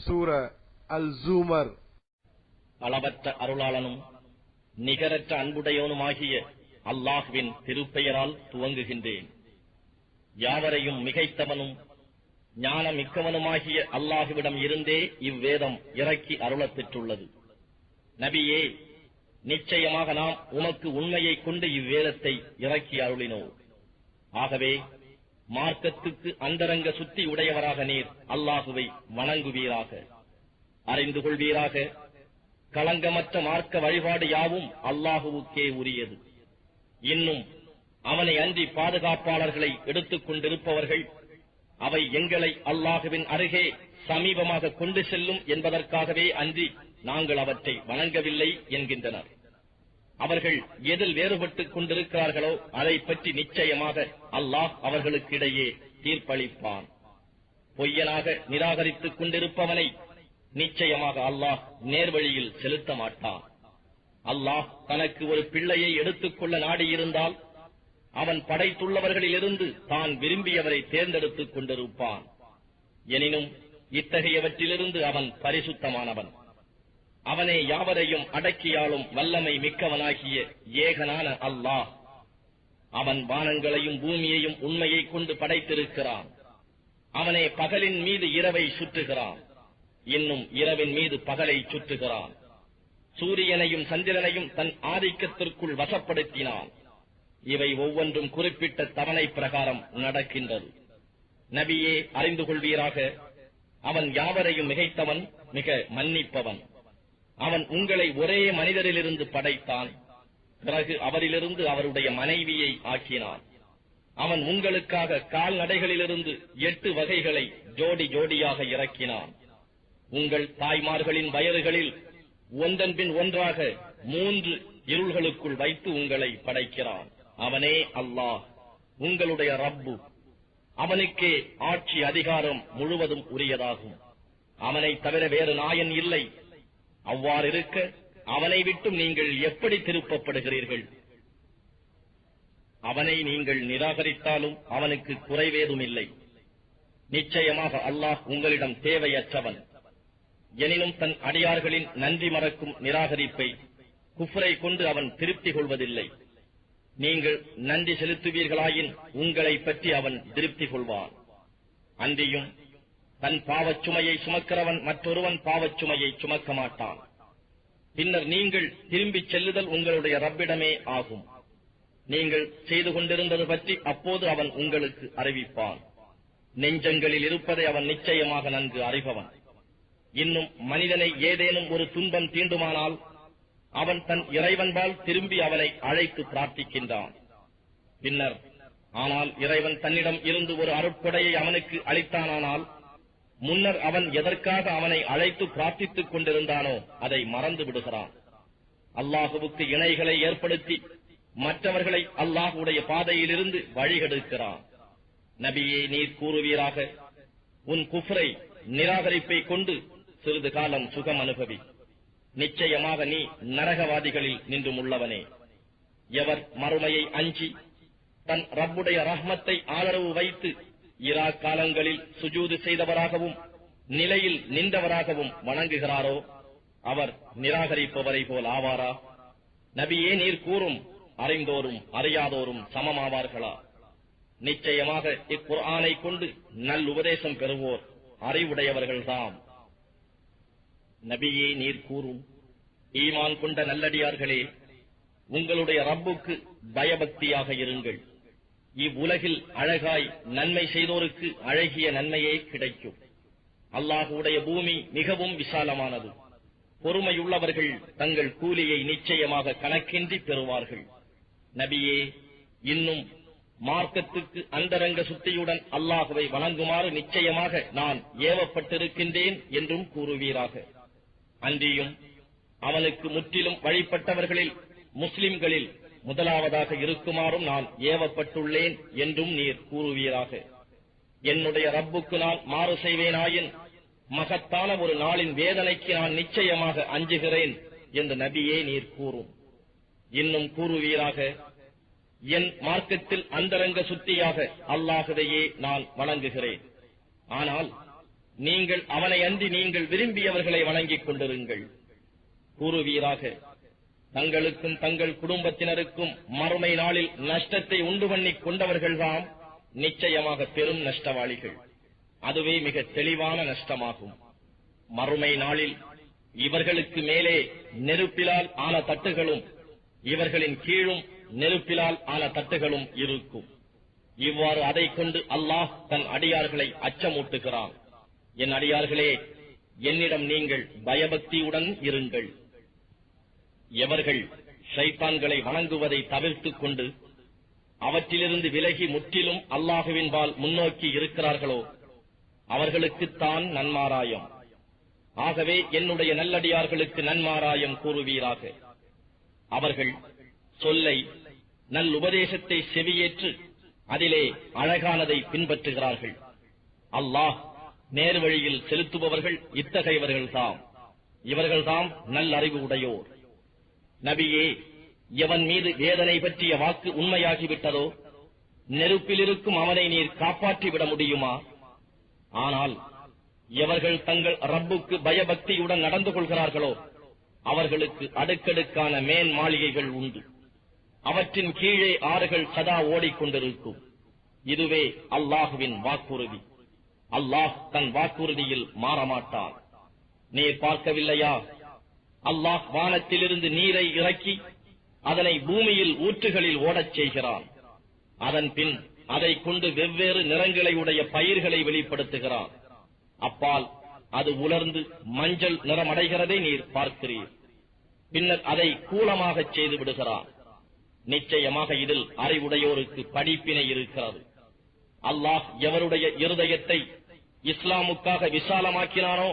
சூர அல் ஜூமர். அளவற்ற அருளாளனும் நிகரற்ற அன்புடையவனுமாகிய அல்லாஹ்வின் திருப்பெயரால் துவங்குகின்றேன். யாவரையும் மிகைத்தவனும் ஞானமிக்கவனுமாகிய அல்லாஹுவிடம் இருந்தே இவ்வேதம் இறக்கி அருளப் பெற்றுள்ளது. நபியே, நிச்சயமாக நாம் உமக்கு உண்மையை கொண்டு இவ்வேதத்தை இறக்கி அருளினோம். ஆகவே மார்க்கத்துக்கு அந்தரங்க சுத்தி உடையவராக நீர் அல்லாஹுவை வணங்குவீராக. அறிந்து கொள்வீராக, களங்கமற்ற மார்க்க வழிபாடு யாவும் அல்லாஹுவுக்கே உரியது. இன்னும் அவனை அன்றி பாதுகாப்பாளர்களை எடுத்துக் கொண்டிருப்பவர்கள் அவை எங்களை அல்லாஹுவின் அருகே சமீபமாக கொண்டு செல்லும் என்பதற்காகவே அன்றி நாங்கள் அவற்றை வணங்கவில்லை என்கின்றனர். அவர்கள் எதில் வேறுபட்டுக் கொண்டிருக்கிறார்களோ அதை பற்றி நிச்சயமாக அல்லாஹ் அவர்களுக்கிடையே தீர்ப்பளிப்பான். பொய்யனாக நிராகரித்துக் கொண்டிருப்பவனை நிச்சயமாக அல்லாஹ் நேர்வழியில் செலுத்த மாட்டான். அல்லாஹ் தனக்கு ஒரு பிள்ளையை எடுத்துக் கொள்ள நாடியிருந்தால் அவன் படைத்துள்ளவர்களிலிருந்து தான் விரும்பியவரை தேர்ந்தெடுத்துக் கொண்டிருப்பான். எனினும் இத்தகையவற்றிலிருந்து அவன் பரிசுத்தமானவன். அவனே யாவரையும் அடக்கியாலும் வல்லமை மிக்கவனாகிய ஏகனான அல்லாஹ். அவன் வானங்களையும் பூமியையும் உண்மையை கொண்டு படைத்திருக்கிறான். அவனே பகலின் மீது இரவை சுற்றுகிறான், இன்னும் இரவின் மீது பகலை சுற்றுகிறான். சூரியனையும் சந்திரனையும் தன் ஆதிக்கத்திற்குள் வசப்படுத்தினான். இவை ஒவ்வொன்றும் குறிப்பிட்ட தவணை பிரகாரம் நடக்கின்றது. நபியே, அறிந்து கொள்வீராக, அவன் யாவரையும் மிகைத்தவன், மிக மன்னிப்பவன். அவன் உங்களை ஒரே மனிதரிலிருந்து படைத்தான். பிறகு அவரிலிருந்து அவருடைய மனைவியை ஆக்கினான். அவன் உங்களுக்காக கால்நடைகளிலிருந்து 8 வகைகளை ஜோடி ஜோடியாக இறக்கினான். உங்கள் தாய்மார்களின் வயறுகளில் ஒன்றன் பின் ஒன்றாக 3 இருள்களுக்குள் வைத்து உங்களை படைக்கிறான். அவனே அல்லாஹ், உங்களுடைய ரப்பு. அவனுக்கே ஆட்சி அதிகாரம் முழுவதும் உரியதாகும். அவனை தவிர வேறு நாயன் இல்லை. அவ்வாறிருக்க அவனை விட்டும் நீங்கள் எப்படி திருப்பப்படுகிறீர்கள்? அவனை நீங்கள் நிராகரித்தாலும் அவனுக்கு குறைவேதும் இல்லை. நிச்சயமாக அல்லாஹ் உங்களிடம் தேவையற்றவன். எனினும் தன் அடியார்களின் நன்றி மறக்கும் நிராகரிப்பை, குஃப்ரை கொண்டு அவன் திருப்தி கொள்வதில்லை. நீங்கள் நன்றி செலுத்துவீர்களாயின் உங்களை பற்றி அவன் திருப்தி கொள்வான். அன்றியும் தன் பாவச் சுமையை சுமக்கிறவன் மற்றொருவன் பாவச் சுமையை சுமக்க மாட்டான். பின்னர் நீங்கள் திரும்பிச் செல்லுதல் உங்களுடைய ரப்பிடமே ஆகும். நீங்கள் செய்து கொண்டிருந்தது பற்றி அப்போது அவன் உங்களுக்கு அறிவிப்பான். நெஞ்சங்களில் இருப்பதை அவன் நிச்சயமாக நன்கு அறிபவன். இன்னும் மனிதனை ஏதேனும் ஒரு துன்பம் தீண்டுமானால் அவன் தன் இறைவன்பால் திரும்பி அவனை அழைத்து பிரார்த்திக்கின்றான். பின்னர் ஆனால் இறைவன் தன்னிடம் இருந்து ஒரு அருட்கொடையை அவனுக்கு அளித்தானால் முன்னர் அவன் எதற்காக அவனை அழைத்து பிரார்த்தித்துக் கொண்டிருந்தானோ அதை மறந்து விடுகிறான். அல்லாஹுவுக்கு இணைகளை ஏற்படுத்தி மற்றவர்களை அல்லாஹுடைய பாதையிலிருந்து வழிகெடுக்கிறான். நபியே, நீர் கூறுவீராக, உன் குஃப்ரை நிராகரிப்பை கொண்டு சிறிது காலம் சுகம் அனுபவி. நிச்சயமாக நீ நரகவாதிகளில் நின்றும் உள்ளவனே. எவர் மறுமையை அஞ்சி தன் ரப்புடைய ரஹ்மத்தை ஆதரவு வைத்து இரா காலங்களில் சுஜூது செய்தவராகவும் நிலையில் நின்றவராகவும் வணங்குகிறாரோ அவர் நிராகரிப்பவரை போல் ஆவாரா? நபியே, நீர் கூறும், அறிந்தோரும் அறியாதோரும் சமமாவார்களா? நிச்சயமாக இக்குர்ஆனை கொண்டு நல் உபதேசம் பெறுவோர் அறிவுடையவர்கள்தாம். நபியே, நீர் கூறும், ஈமான் கொண்ட நல்லடியார்களே, உங்களுடைய ரப்புக்கு பயபக்தியாக இருங்கள். இவ்வுலகில் அழகாய் நன்மை செய்தோருக்கு அழகிய நன்மையே கிடைக்கும். அல்லாஹுடைய பூமி மிகவும் விசாலமானது. பொறுமையுள்ளவர்கள் தங்கள் கூலியை நிச்சயமாக கணக்கின்றி பெறுவார்கள். நபியே, இன்னும் மார்க்கத்துக்கு அந்தரங்க சுத்தியுடன் அல்லாஹுவை வணங்குமாறு நிச்சயமாக நான் ஏவப்பட்டிருக்கின்றேன் என்றும் கூறுவீராக. அன்றியும் அவனுக்கு முற்றிலும் வழிபட்டவர்களில் முஸ்லிம்களில் முதலாவதாக இருக்குமாறும் நான் ஏவப்பட்டுள்ளேன் என்றும் நீர் கூறுவீராக. என்னுடைய ரப்புக்கு நான் மாறு செய்வேனாயின் மகத்தான ஒரு நாளின் வேதனைக்கு நான் நிச்சயமாக அஞ்சுகிறேன் என்று நபியே நீர் கூறும். இன்னும் கூறுவீராக, என் மார்க்கத்தில் அந்தரங்க சுத்தியாக அல்லாஹுவையே நான் வணங்குகிறேன். ஆனால் நீங்கள் அவனை அன்றி நீங்கள் விரும்பியவர்களை வணங்கிக் கொண்டிருங்கள். கூறுவீராக, தங்களுக்கும் தங்கள் குடும்பத்தினருக்கும் மறுமை நாளில் நஷ்டத்தை உண்டு பண்ணிக் கொண்டவர்கள்தாம் நிச்சயமாக பெரும் நஷ்டவாளிகள். அதுவே மிக தெளிவான நஷ்டமாகும். மறுமை நாளில் இவர்களுக்கு மேலே நெருப்பிலால் ஆன தட்டுகளும் இவர்களின் கீழும் நெருப்பிலால் ஆன தட்டுகளும் இருக்கும். இவ்வாறு அதைக் கொண்டு அல்லாஹ் தன் அடியார்களை அச்சமூட்டுகிறான். என் அடியார்களே, என்னிடம் நீங்கள் பயபக்தியுடன் இருங்கள். எவர்கள் ஷைத்தான்களை வணங்குவதை தவிர்த்துக் கொண்டு அவற்றிலிருந்து விலகி முற்றிலும் அல்லாஹுவின்பால் முன்னோக்கி இருக்கிறார்களோ அவர்களுக்குத்தான் நன்மாராயம். ஆகவே என்னுடைய நல்லடியார்களுக்கு நன்மாராயம் கூறுவீராக. அவர்கள் சொல்லை, நல்லுபதேசத்தை செவியேற்று அதிலே அழகானதை பின்பற்றுகிறார்கள். அல்லாஹ் நேர்வழியில் செலுத்துபவர்கள் இத்தகையவர்கள்தாம். இவர்கள்தாம் நல்லறிவு உடையோர். நபியே, எவன் மீது வேதனை பற்றிய வாக்கு உண்மையாகிவிட்டதோ நெருப்பில் இருக்கும் அவனை நீர் காப்பாற்றிவிட முடியுமா? ஆனால் எவர்கள் தங்கள் ரப்புக்கு பயபக்தியுடன் நடந்து கொள்கிறார்களோ அவர்களுக்கு அடுக்கடுக்கான மேன் மாளிகைகள் உண்டு. அவற்றின் கீழே ஆறுகள் சதா ஓடிக்கொண்டிருக்கும். இதுவே அல்லாஹுவின் வாக்குறுதி. அல்லாஹ் தன் வாக்குறுதியில் மாறமாட்டான். நீர் பார்க்கவில்லையா? அல்லாஹ் வானத்திலிருந்து நீரை இறக்கி அதனை பூமியில் ஊற்றுகளில் ஓடச் செய்கிறான். அதன் பின் அதை கொண்டு வெவ்வேறு நிறங்களை உடைய பயிர்களை வெளிப்படுத்துகிறான். அப்பால் அது உலர்ந்து மஞ்சள் நிறமடைகிறதை நீர் பார்க்கிறீர். பின்னர் அதை கூலமாகச் செய்து விடுகிறான். நிச்சயமாக இதில் அறிவுடையோருக்கு படிப்பினை இருக்கிறது. அல்லாஹ் எவருடைய இருதயத்தை இஸ்லாமுக்காக விசாலமாக்கினானோ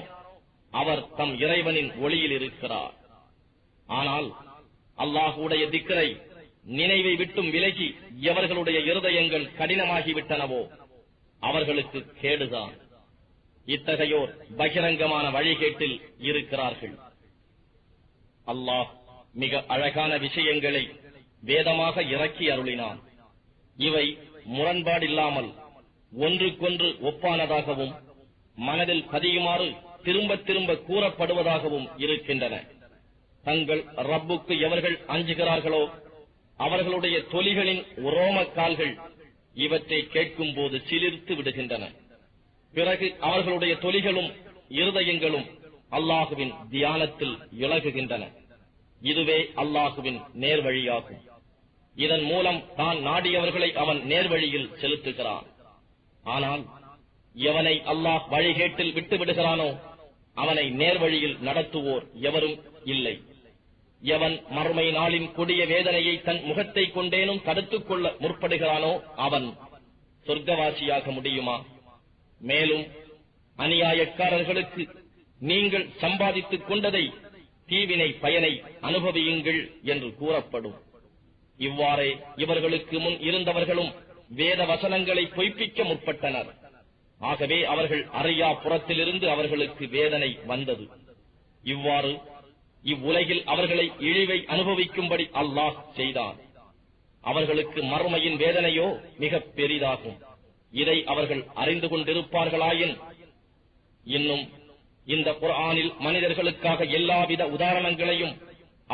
அவர் தம் இறைவனின் ஒளியில் இருக்கிறார். ஆனால் அல்லாஹுடைய திக்ரை நினைவை விட்டும் விலகி எவர்களுடைய இருதயங்கள் கடினமாகிவிட்டனவோ அவர்களுக்கு கேடுதான். இத்தகையோர் பகிரங்கமான வழிகேட்டில் இருக்கிறார்கள். அல்லாஹ் மிக அழகான விஷயங்களை வேதமாக இறக்கி அருளினான். இவை முரண்பாடில்லாமல் ஒன்றுக்கொன்று ஒப்பானதாகவும் மனதில் பதியுமாறு திரும்ப திரும்ப கூறப்படுவதாகவும் இருக்கின்றன. தங்கள் ரப்புக்கு எவர்கள் அஞ்சுகிறார்களோ அவர்களுடைய தொலிகளின் உரோமக்கால்கள் இவற்றை கேட்கும் போது சிலிர்த்து விடுகின்றன. பிறகு அவர்களுடைய தொலிகளும் இருதயங்களும் அல்லாஹுவின் தியானத்தில் இலகுகின்றன. இதுவே அல்லாஹுவின் நேர்வழியாகும். இதன் மூலம் தான் நாடியவர்களை அவன் நேர்வழியில் செலுத்துகிறான். ஆனால் எவனை அல்லாஹ் வழிகேட்டில் விட்டு விடுகிறானோ அவனை நேர்வழியில் நடத்துவோர் எவரும் இல்லை. எவன் மறுமை நாளின் கொடிய வேதனையை தன் முகத்தை கொண்டேனும் தடுத்துக் கொள்ள முற்படுகிறானோ அவன் சொர்க்கவாசியாக முடியுமா? மேலும் அநியாயக்காரர்களுக்கு நீங்கள் சம்பாதித்துக் கொண்டதை தீவினை பயனை அனுபவியுங்கள் என்று கூறப்படும். இவ்வாறே இவர்களுக்கு முன் இருந்தவர்களும் வேத வசனங்களை பொய்ப்பிக்க முற்பட்டனர். ஆகவே அவர்கள் அறியா புறத்திலிருந்து அவர்களுக்கு வேதனை வந்தது. இவ்வாறு இவ்வுலகில் அவர்களை இழிவை அனுபவிக்கும்படி அல்லாஹ் செய்தான். அவர்களுக்கு மறுமையின் வேதனையோ மிக பெரிதாகும். இதை அவர்கள் அறிந்து கொண்டிருப்பார்களாயின். இன்னும் இந்த குர்ஆனில் மனிதர்களுக்காக எல்லாவித உதாரணங்களையும்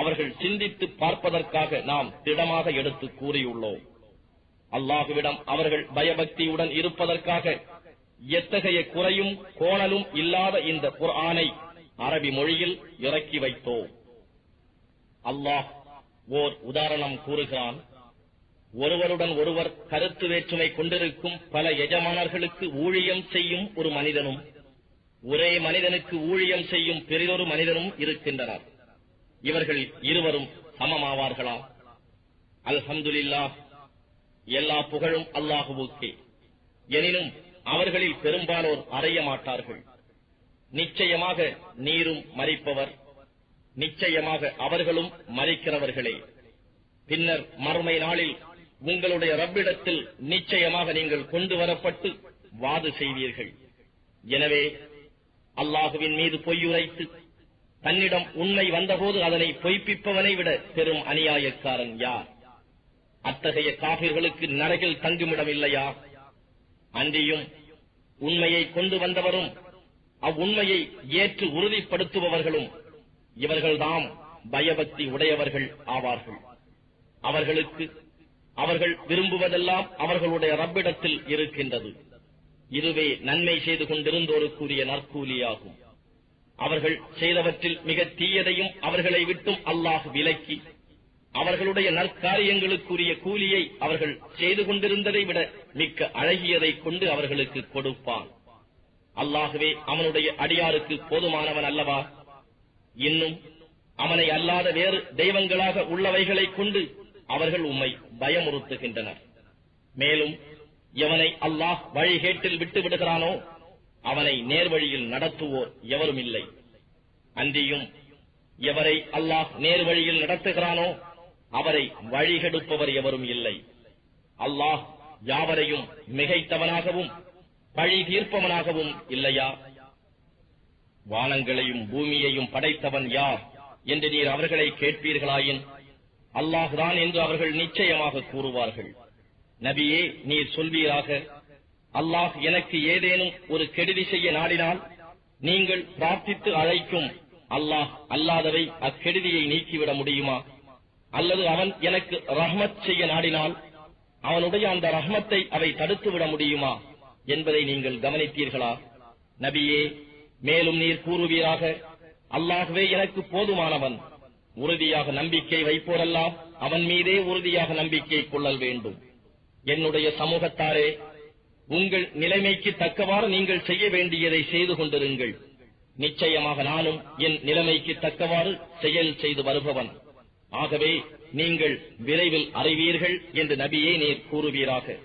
அவர்கள் சிந்தித்து பார்ப்பதற்காக நாம் திடமாக எடுத்து கூறியுள்ளோம். அல்லாஹுவிடம் அவர்கள் பயபக்தியுடன் இருப்பதற்காக எத்தகைய குறையும் கோணலும் இல்லாத இந்த குர்ஆனை அரபி மொழியில் இறக்கி வைத்தோம். அல்லாஹ் ஓர் உதாரணம் கூறுகிறான். ஒருவருடன் ஒருவர் கருத்து வேற்றுமை கொண்டிருக்கும் பல எஜமானர்களுக்கு ஊழியம் செய்யும் ஒரு மனிதனும் ஒரே மனிதனுக்கு ஊழியம் செய்யும் பெரிதொரு மனிதனும் இருக்கின்றனர். இவர்கள் இருவரும் சமமாவார்களா? அல்ஹம்துலில்லாஹ், எல்லா புகழும் அல்லாஹுவுக்கே. எனினும் அவர்களில் பெரும்பாலோர் அறிய மாட்டார்கள். நிச்சயமாக நீரும் மரிப்பவர், நிச்சயமாக அவர்களும் மரிக்கிறவர்களே. பின்னர் மறுமை நாளில் உங்களுடைய ரப்பிடத்தில் நிச்சயமாக நீங்கள் கொண்டு வரப்பட்டு வாது செய்வீர்கள். எனவே அல்லாஹுவின் மீது பொய்யுரைத்து தன்னிடம் உண்மை வந்தபோது அதனை பொய்ப்பிப்பவனை விட பெரும் அநியாயக்காரன் யார்? அத்தகைய காபிர்களுக்கு நரகில் தங்குமிடம் இல்லையா? அன்றியும் உண்மையை கொண்டு வந்தவரும் அவ்வுண்மையை ஏற்று உறுதிப்படுத்துபவர்களும் இவர்கள்தாம் பயபக்தி உடையவர்கள் ஆவார்கள். அவர்களுக்கு அவர்கள் விரும்புவதெல்லாம் அவர்களுடைய ரப்பிடத்தில் இருக்கின்றது. இதுவே நன்மை செய்து கொண்டிருந்தோருக்குரிய நற்கூலியாகும். அவர்கள் செய்தவற்றில் மிக தீயதையும் அவர்களை விட்டும் அல்லாஹ் விலக்கி அவர்களுடைய நற்காரியங்களுக்குரிய கூலியை அவர்கள் செய்து கொண்டிருந்ததை விட மிக்க அழகியதை கொண்டு அவர்களுக்கு கொடுப்பான். அல்லாஹ்வே அவனுடைய அடியாருக்கு போதுமானவன் அல்லவா? இன்னும் அவனை அல்லாத வேறு தெய்வங்களாக உள்ளவைகளை கொண்டு அவர்கள் உம்மை பயமுறுத்துகின்றனர். மேலும் எவனை அல்லாஹ் வழிகேட்டில் விட்டு விடுகிறானோ அவனை நேர்வழியில் நடத்துவோர் எவரும் இல்லை. அன்றியும் எவரை அல்லாஹ் நேர்வழியில் நடத்துகிறானோ அவரை வழிகெடுப்பவர் எவரும் இல்லை. அல்லாஹ் யாவரையும் மிகைத்தவனாகவும் பழி தீர்ப்பவனாகவும் இல்லையா? வானங்களையும் பூமியையும் படைத்தவன் யார் என்று நீர் அவர்களை கேட்பீர்களாயின் அல்லாஹ்தான் என்று அவர்கள் நிச்சயமாக கூறுவார்கள். நபியே, நீர் சொல்வீராக, அல்லாஹ் எனக்கு ஏதேனும் ஒரு கெடுதி செய்ய நாடினால் நீங்கள் பிரார்த்தித்து அழைக்கும் அல்லாஹ் அல்லாதவை அக்கெடுதியை நீக்கிவிட முடியுமா? அல்லது அவன் எனக்கு ரஹ்மத் செய்ய நாடினால் அவனுடைய அந்த ரஹ்மத்தை அவை தடுத்துவிட முடியுமா என்பதை நீங்கள் கவனித்தீர்களா? நபியே, மேலும் நீர் கூறுவீராக, அல்லாஹ்வே எனக்கு போதுமானவன். உறுதியாக நம்பிக்கை வைப்போரெல்லாம் அவன் மீதே உறுதியாக நம்பிக்கை கொள்ளல் வேண்டும். என்னுடைய சமூகத்தாரே, உங்கள் நிலைமைக்கு தக்கவாறு நீங்கள் செய்ய வேண்டியதை செய்து கொண்டிருங்கள். நிச்சயமாக நானும் என் நிலைமைக்கு தக்கவாறு செயல் செய்து வருபவன். ஆகவே நீங்கள் விரைவில் அறிவீர்கள் என்று நபியே நீர் கூறுவீராக.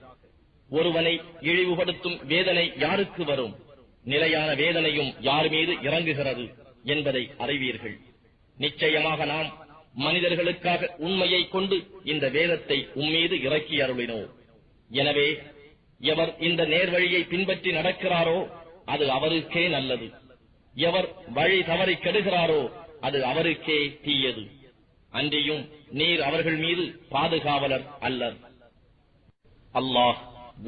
ஒருவனை இழிவுபடுத்தும் வேதனை யாருக்கு வரும்? நிலையான வேதனையும் யார் மீது இறங்குகிறது என்பதை அறிவீர்கள். நிச்சயமாக நாம் மனிதர்களுக்காக உண்மையை கொண்டு இந்த வேதத்தை உம்மீது இறக்கி அருளினோம். எனவே எவர் இந்த நேர்வழியை பின்பற்றி நடக்கிறாரோ அது அவருக்கே நல்லது. எவர் வழி தவறி கெடுகிறாரோ அது அவருக்கே தீயது. அன்றியும் நீர் அவர்கள் மீது பாதுகாவலர் அல்லர். அல்லாஹ்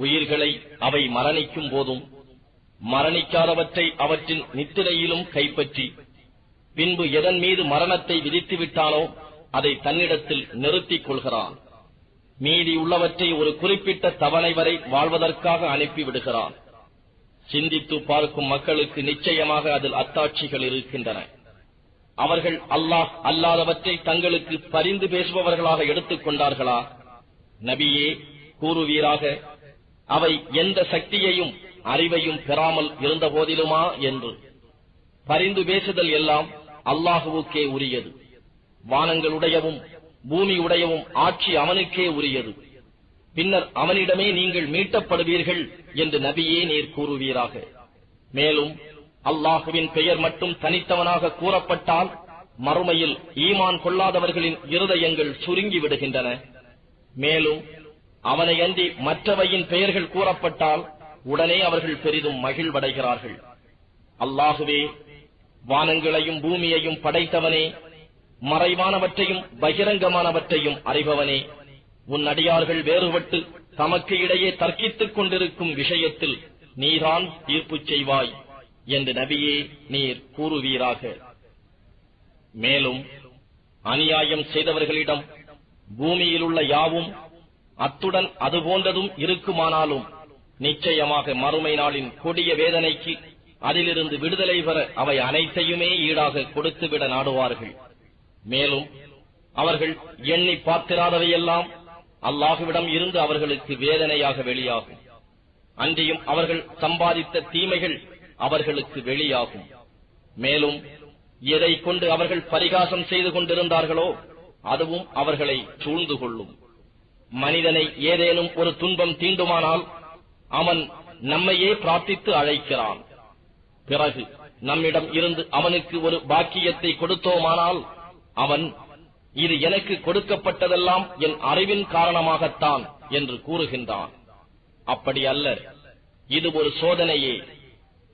உயிர்களை அவை மரணிக்கும் போதும் மரணிக்காதவற்றை அவற்றின் நித்திரையிலும் கைப்பற்றி பின்பு எதன் மீது மரணத்தை விதித்து விட்டானோ அதை தன்னிடத்தில் நிறுத்திக் கொள்கிறான். மீதி உள்ளவற்றை ஒரு குறிப்பிட்ட தவணை வரை வாழ்வதற்காக அனுப்பிவிடுகிறான். சிந்தித்து பார்க்கும் மக்களுக்கு நிச்சயமாக அதில் அத்தாட்சிகள் இருக்கின்றன. அவர்கள் அல்லாஹ் அல்லாதவற்றை தங்களுக்கு பரிந்து பேசுபவர்களாக எடுத்துக் கொண்டார்களா? நபியே, கூறுவீராக, அவை எந்த சக்தியையும் அறிவையும் பெறாமல் இருந்த போதிலுமா என்று. பரிந்து பேசுதல் எல்லாம் அல்லாஹுவுக்கே உரியது. வானங்களுடையவும் பூமியுடையவும் ஆட்சி அவனுக்கே உரியது. பின்னர் அவனிடமே நீங்கள் மீட்டப்படுவீர்கள் என்று நபியே நீர் கூறுவீராக. மேலும் அல்லாஹுவின் பெயர் மட்டும் தனித்தவனாக கூறப்பட்டால் மறுமையில் ஈமான் கொள்ளாதவர்களின் இருதயங்கள் சுருங்கி விடுகின்றன. மேலும் அவனை அன்றி மற்றவையின் பெயர்கள் கூறப்பட்டால் உடனே அவர்கள் பெரிதும் மகிழ்வடைகிறார்கள். அல்லாஹுவே, வானங்களையும் பூமியையும் படைத்தவனே, மறைவானவற்றையும் பகிரங்கமானவற்றையும் அறிபவனே, உன் அடியார்கள் வேறுபட்டு தமக்கு இடையே தர்க்கித்துக் கொண்டிருக்கும் விஷயத்தில் நீதான் தீர்ப்பு செய்வாய் என்று நபியே நீர் கூறுவீராக. மேலும் அநியாயம் செய்தவர்களிடம் பூமியில் உள்ள யாவும் அத்துடன் அதுபோன்றதும் இருக்குமானாலும் நிச்சயமாக மறுமை நாளின் கொடிய வேதனைக்கு அதிலிருந்து விடுதலை பெற அவை அனைத்தையுமே ஈடாக கொடுத்துவிட நாடுவார்கள். மேலும் அவர்கள் எண்ணி பார்த்திராதவையெல்லாம் அல்லாஹுவிடம் இருந்து அவர்களுக்கு வேதனையாக வெளியாகும். அன்றியும் அவர்கள் சம்பாதித்த தீமைகள் அவர்களுக்கு வெளியாகும். மேலும் எதை கொண்டு அவர்கள் பரிகாசம் செய்து கொண்டிருந்தார்களோ அதுவும் அவர்களை சூழ்ந்து கொள்ளும். மனிதனை ஏதேனும் ஒரு துன்பம் தீண்டுமானால் அவன் நம்மையே பிரார்த்தித்து அழைக்கிறான். பிறகு நம்மிடம் இருந்து அவனுக்கு ஒரு பாக்கியத்தை கொடுத்தோமானால் அவன், இது எனக்கு கொடுக்கப்பட்டதெல்லாம் என் அறிவின் காரணமாகத்தான் என்று கூறுகின்றான். அப்படி அல்ல, இது ஒரு சோதனையே.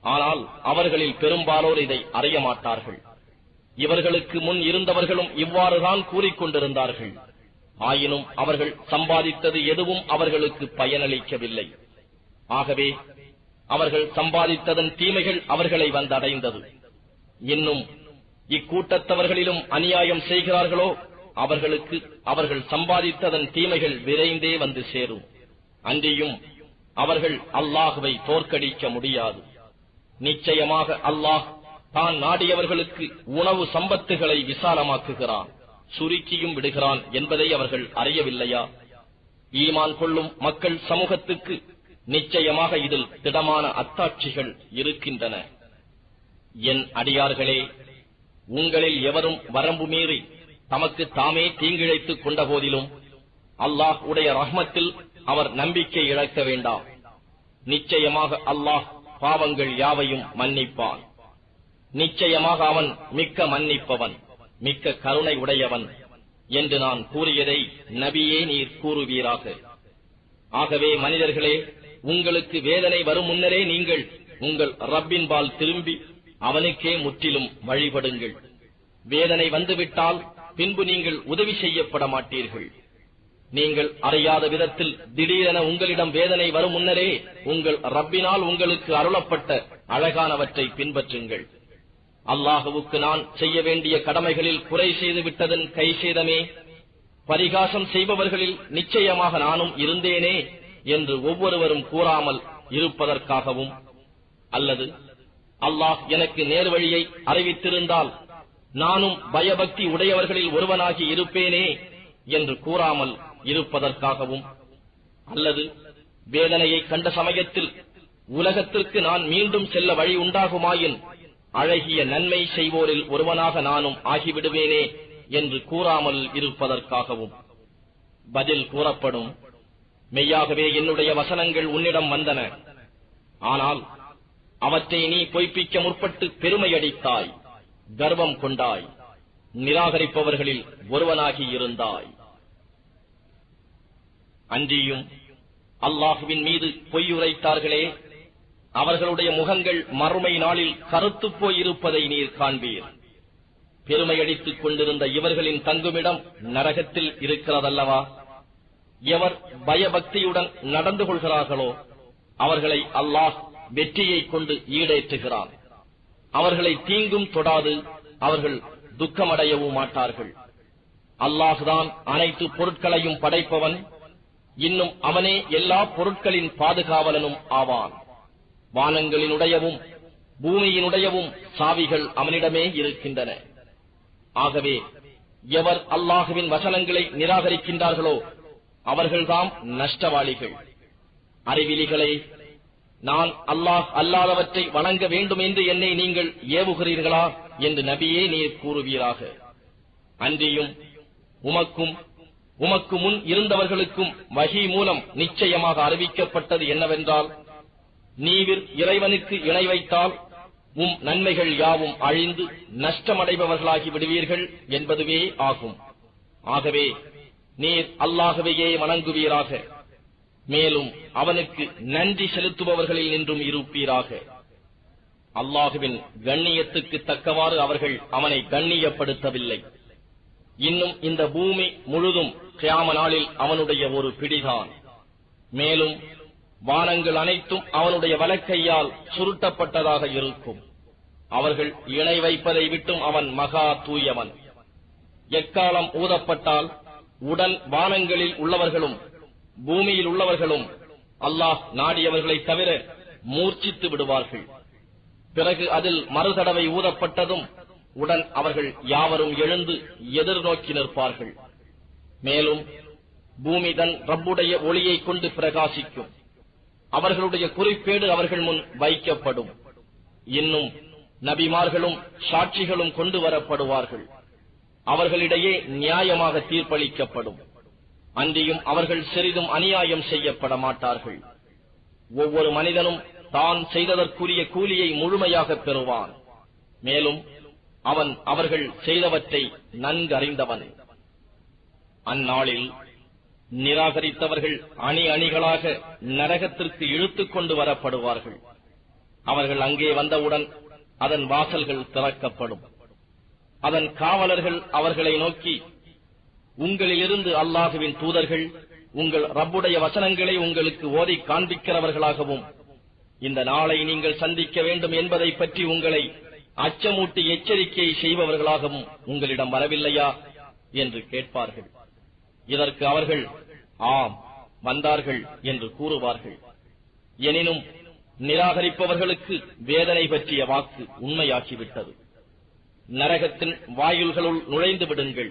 ஆனால் அவர்களில் பெரும்பாலோர் இதை அறிய மாட்டார்கள். இவர்களுக்கு முன் இருந்தவர்களும் இவ்வாறுதான் கூறிக்கொண்டிருந்தார்கள். ஆயினும் அவர்கள் சம்பாதித்தது எதுவும் அவர்களுக்கு பயனளிக்கவில்லை. ஆகவே அவர்கள் சம்பாதித்ததன் தீமைகள் அவர்களை வந்தடைந்தது. இன்னும் இக்கூட்டத்தவர்களிலும் அநியாயம் செய்கிறார்களோ அவர்களுக்கு அவர்கள் சம்பாதித்ததன் தீமைகள் விரைந்தே வந்து சேரும். அன்றியும் அவர்கள் அல்லாஹ்வை தோற்கடிக்க முடியாது. நிச்சயமாக அல்லாஹ் தான் நாடியவர்களுக்கு உணவு சம்பத்துகளை விசாலமாக்குகிறான், சுருக்கியும் விடுகிறான் என்பதை அவர்கள் அறியவில்லையா? ஈமான் கொள்ளும் மக்கள் சமூகத்துக்கு நிச்சயமாக இதில் திடமான அத்தாட்சிகள் இருக்கின்றன. என் அடியார்களே, உங்களில் எவரும் வரம்பு மீறி தமக்கு தாமே தீங்கிழைத்துக் கொண்ட போதிலும் அல்லாஹ் உடைய ரஹ்மத்தில் அவர் நம்பிக்கை இழக்க வேண்டாம். நிச்சயமாக அல்லாஹ் பாவங்கள் யாவையும் மன்னிப்பான். நிச்சயமாக அவன் மிக்க மன்னிப்பவன், மிக்க கருணை உடையவன் என்று நான் கூறியதை நபியே நீர் கூறுவீராக. ஆகவே மனிதர்களே, உங்களுக்கு வேதனை வரும் முன்னரே நீங்கள் உங்கள் ரப்பின்பால் திரும்பி அவனுக்கே முற்றிலும் வழிபடுங்கள். வேதனை வந்துவிட்டால் பின்பு நீங்கள் உதவி செய்யப்பட மாட்டீர்கள். நீங்கள் அறியாத விதத்தில் திடீரென உங்களிடம் வேதனை வரும் முன்னரே உங்கள் ரப்பினால் உங்களுக்கு அருளப்பட்ட அழகானவற்றை பின்பற்றுங்கள். அல்லாஹுவுக்கு நான் செய்ய வேண்டிய கடமைகளில் குறை செய்து விட்டதன் கை சேதமே, பரிகாசம் செய்பவர்களில் நிச்சயமாக நானும் இருந்தேனே என்று ஒவ்வொருவரும் கூறாமல் இருப்பதற்காகவும், அல்லது அல்லாஹ் எனக்கு நேர்வழியை அறிவித்திருந்தால் நானும் பயபக்தி உடையவர்களில் ஒருவனாகி இருப்பேனே என்று கூறாமல் இருப்பதற்காகவும், அல்லது வேதனையை கண்ட சமயத்தில் உலகத்திற்கு நான் மீண்டும் செல்ல வழி உண்டாகுமாயின் அழகிய நன்மை செய்வோரில் ஒருவனாக நானும் ஆகிவிடுவேனே என்று கூறாமல் இருப்பதற்காகவும் பதில் கூறப்படும். மெய்யாகவே என்னுடைய வசனங்கள் உன்னிடம் வந்தன, ஆனால் அவற்றை நீ பொய்ப்பிக்க முற்பட்டு பெருமையடித்தாய், கர்வம் கொண்டாய், நிராகரிப்பவர்களில் ஒருவனாகி இருந்தாய். அன்றியும் அல்லாஹுவின் மீது பொய்யுரைத்தார்களே, அவர்களுடைய முகங்கள் மறுமை நாளில் கருத்துப் போயிருப்பதை நீர் காண்பீர். பெருமையடித்துக் கொண்டிருந்த இவர்களின் தங்குமிடம் நரகத்தில் இருக்கிறதல்லவா? எவர் பயபக்தியுடன் நடந்து கொள்கிறார்களோ அவர்களை அல்லாஹ் வெற்றியை கொண்டு ஈடேற்றுகிறான். அவர்களை தீங்கும் தொடாது, அவர்கள் துக்கமடையவும் மாட்டார்கள். அல்லாஹ்தான் அனைத்து பொருட்களையும் படைப்பவன், இன்னும் அவனே எல்லா பொருட்களின் பாதுகாவலனும் ஆவான். வானங்களினுடையவும் பூமியினுடையவும் சாவிகள் அவனிடமே இருக்கின்றன. ஆகவே எவர் அல்லாஹுவின் வசனங்களை நிராகரிக்கின்றார்களோ அவர்கள்தாம் நஷ்டவாளிகள். அறிவிலிகளே, நான் அல்லாஹ் அல்லாதவற்றை வணங்க வேண்டும் என்று என்னை நீங்கள் ஏவுகிறீர்களா என்று நபியே நீர் கூறுவீராக. அன்றியும் உமக்கு முன் இருந்தவர்களுக்கும் வஹி மூலம் நிச்சயமாக அறிவிக்கப்பட்டது என்னவென்றால், நீவிர் இறைவனுக்கு இணை வைத்தால் நன்மைகள் யாவும் அழிந்து நஷ்டமடைபவர்களாகி விடுவீர்கள் என்பதுவே ஆகும். ஆகவே நீர் அல்லாஹ்வையே வணங்குவீராக, மேலும் அவனுக்கு நன்றி செலுத்துபவர்களில் நின்றும் இருப்பீராக. அல்லாஹுவின் கண்ணியத்துக்கு தக்கவாறு அவர்கள் அவனை கண்ணியப்படுத்தவில்லை. இன்னும் இந்த பூமி முழுதும் கியாம நாளில் அவனுடைய ஒரு பிடிதான். மேலும் வானங்கள் அனைத்தும் அவனுடைய வலக்கையால் சுருட்டப்பட்டதாக இருக்கும். அவர்கள் இணை வைப்பதை விட்டும் அவன் மகா தூயவன். எக்காலம் ஊதப்பட்டால் உடன் வானங்களில் உள்ளவர்களும் பூமியில் உள்ளவர்களும் அல்லாஹ் நாடியவர்களை தவிர மூர்ச்சித்து விடுவார்கள். பிறகு அதில் மறுதடவை ஊதப்பட்டதும் உடன் அவர்கள் யாவரும் எழுந்து எதிர்நோக்கி நிற்பார்கள். மேலும் பூமி தன் ரப்புடைய ஒளியை கொண்டு பிரகாசிக்கும். அவர்களுடைய குறிப்பேடு அவர்கள் முன் வைக்கப்படும். இன்னும் நபிமார்களும் சாட்சிகளும் கொண்டு வரப்படுவார்கள். அவர்களிடையே நியாயமாக தீர்ப்பளிக்கப்படும். அன்றியும் அவர்கள் சிறிதும் அநியாயம் செய்யப்பட மாட்டார்கள். ஒவ்வொரு மனிதனும் தான் செய்ததற்குரிய கூலியை முழுமையாக பெறுவான். மேலும் அவன் அவர்கள் செய்தவற்றை நன்கறிந்தவன். அந்நாளில் நிராகரித்தவர்கள் அணி அணிகளாக நரகத்திற்கு இழுத்துக் கொண்டு வரப்படுவார்கள். அவர்கள் அங்கே வந்தவுடன் அதன் வாசல்கள் திறக்கப்படும். அதன் காவலர்கள் அவர்களை நோக்கி, உங்களிலிருந்து அல்லாஹுவின் தூதர்கள் உங்கள் ரப்புடைய வசனங்களை உங்களுக்கு ஓதி காண்பிக்கிறவர்களாகவும் இந்த நாளை நீங்கள் சந்திக்க வேண்டும் என்பதை பற்றி உங்களை அச்சமூட்டி எச்சரிக்கை செய்பவர்களாகவும் உங்களிடம் வரவில்லையா என்று கேட்பார்கள். இதற்கு அவர்கள் ஆம் வந்தார்கள் என்று கூறுவார்கள். எனினும் நிராகரிப்பவர்களுக்கு வேதனை பற்றிய வாக்கு உண்மையாகிவிட்டது. நரகத்தின் வாயில்களுள் நுழைந்து விடுங்கள்,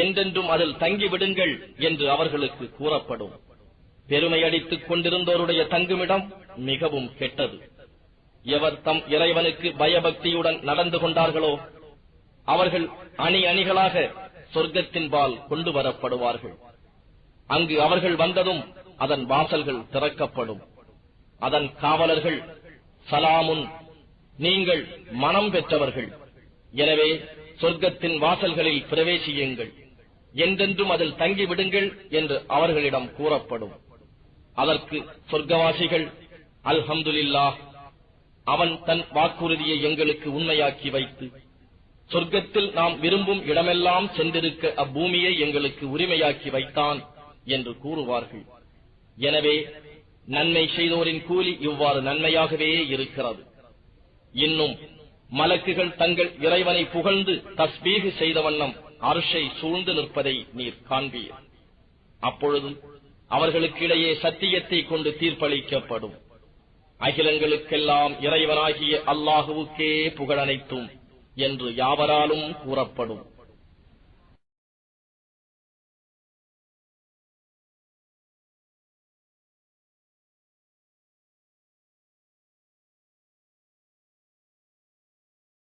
என்றென்றும் அதில் தங்கிவிடுங்கள் என்று அவர்களுக்கு கூறப்படும். பெருமையடித்துக் கொண்டிருந்தோருடைய தங்குமிடம் மிகவும் கெட்டது. எவர் தம் இறைவனுக்கு பயபக்தியுடன் நடந்து கொண்டார்களோ அவர்கள் அணி அணிகளாக சொர்க்கத்தின்பால் கொண்டு வரப்படுவார்கள். அங்கு அவர்கள் வந்ததும் அதன் வாசல்கள் திறக்கப்படும். அதன் காவலர்கள் சலாமுன், நீங்கள் மனம் பெற்றவர்கள், எனவே சொர்க்கத்தின் வாசல்களில் பிரவேசியுங்கள், என்றென்றும் அதில் தங்கிவிடுங்கள் என்று அவர்களிடம் கூறப்படும். அதற்கு சொர்க்கவாசிகள் அல்ஹம்துலில்லாஹ், அவன் தன் வாக்குறுதியை எங்களுக்கு உண்மையாக்கி வைத்து சொர்க்கத்தில் நாம் விரும்பும் இடமெல்லாம் சென்றிருக்க அப்பூமியை எங்களுக்கு உரிமையாக்கி வைத்தான் என்று கூறுவார்கள். எனவே நன்மை செய்தோரின் கூலி இவ்வாறு நன்மையாகவே இருக்கிறது. இன்னும் மலக்குகள் தங்கள் இறைவனை புகழ்ந்து தஸ்பீஹ் செய்த வண்ணம் அர்ஷை சூழ்ந்து நிற்பதை நீர் காண்பீர். அப்பொழுது அவர்களுக்கிடையே சத்தியத்தை கொண்டு தீர்ப்பளிக்கப்படும். அகிலங்களுக்கெல்லாம் இறைவனாகிய அல்லாஹுவுக்கே புகழனைத்தும் என்று யாவராலும் கூறப்படும்.